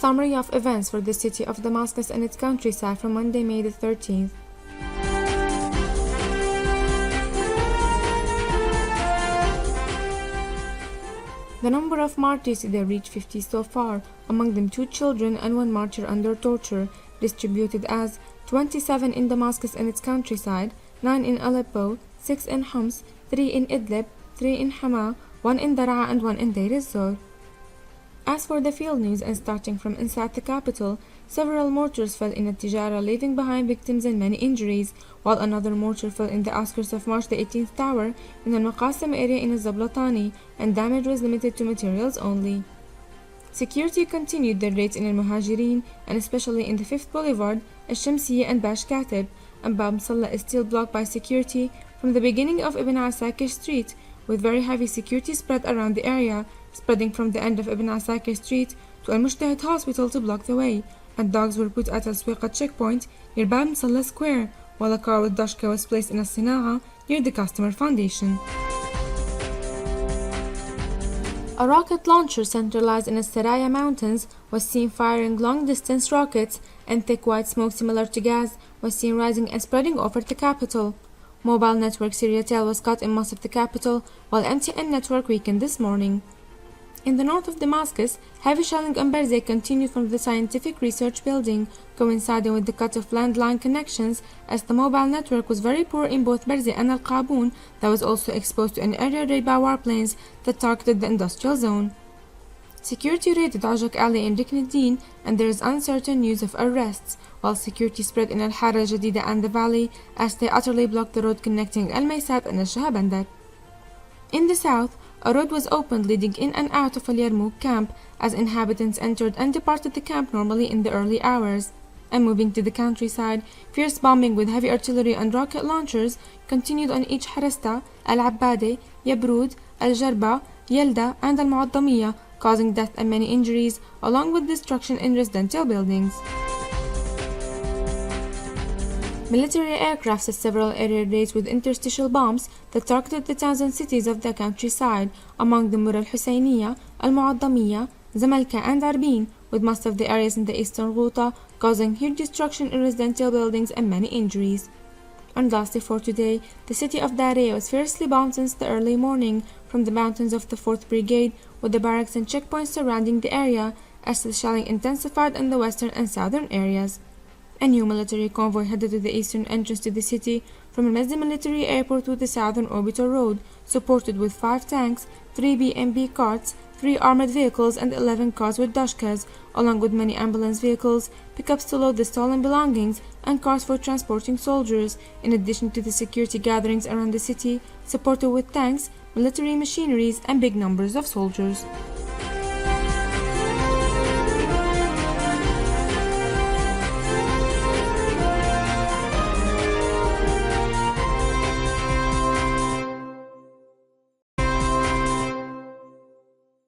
Summary of events for the city of Damascus and its countryside from Monday, May the 13th. The number of martyrs today reached 50 so far, among them 2 children and 1 martyr under torture, distributed as 27 in Damascus and its countryside, 9 in Aleppo, 6 in Homs, 3 in Idlib, 3 in Hama, 1 in Daraa and 1 in Deir ez-Zor. As for the field news, and starting from inside the capital, several mortars fell in Tijara, leaving behind victims and many injuries, while another mortar fell in the outskirts of March the 18th Tower in the Muqasim area in Zablatani, and damage was limited to materials only. Security continued their raids in المهاجرين, and especially in the 5th Boulevard, الشمسية and Bash Katib, and Bab Msalla is still blocked by security from the beginning of Ibn Asakir Street, with very heavy security spread around the area, spreading from the end of Ibn Asakir Street to Al-Mujtahid Hospital to block the way, and dogs were put at Al-Swiqa checkpoint near Bab Msalla Square, while a car with dashka was placed in الصناعة near the Customer Foundation. A rocket launcher centralized in the Saraya Mountains was seen firing long-distance rockets, and thick white smoke similar to gas was seen rising and spreading over the capital. Mobile network Syriatel was cut in most of the capital, while MTN network weakened this morning. In the north of Damascus, heavy shelling on برزة continued from the scientific research building, coinciding with the cut of landline connections, as the mobile network was very poor in both برزة and القابون, that was also exposed to an area raid by warplanes that targeted the industrial zone. Security raided Ajak Alley in Rikn-ed-Din, and there is uncertain news of arrests, while security spread in الحارة الجديدة and the valley, as they utterly blocked the road connecting Al-Maysat and Al-Shahabandar. In the south, a road was opened leading in and out of Al-Yarmouk camp, as inhabitants entered and departed the camp normally in the early hours. And moving to the countryside, fierce bombing with heavy artillery and rocket launchers continued on each Harasta, Al-Abbade, Yabrud, Al-Jarba, Yelda, and Al-Muaddamiyya, causing death and many injuries, along with destruction in residential buildings. Military aircraft set several aerial raids with interstitial bombs that targeted the towns and cities of the countryside, among them Al-Husayniya, Al-Muaddamiyya, Zamalka, and Arbin, with most of the areas in the eastern Ghouta causing huge destruction in residential buildings and many injuries. And lastly for today, the city of Daraya was fiercely bombed since the early morning from the mountains of the 4th Brigade, with the barracks and checkpoints surrounding the area, as the shelling intensified in the western and southern areas. A new military convoy headed to the eastern entrance to the city from Al-Mazda military airport to the southern orbital road, supported with 5 tanks, 3 BMP carts, 3 armored vehicles, and 11 cars with dashkas, along with many ambulance vehicles, pickups to load the stolen belongings, and cars for transporting soldiers, in addition to the security gatherings around the city, supported with tanks, military machineries, and big numbers of soldiers.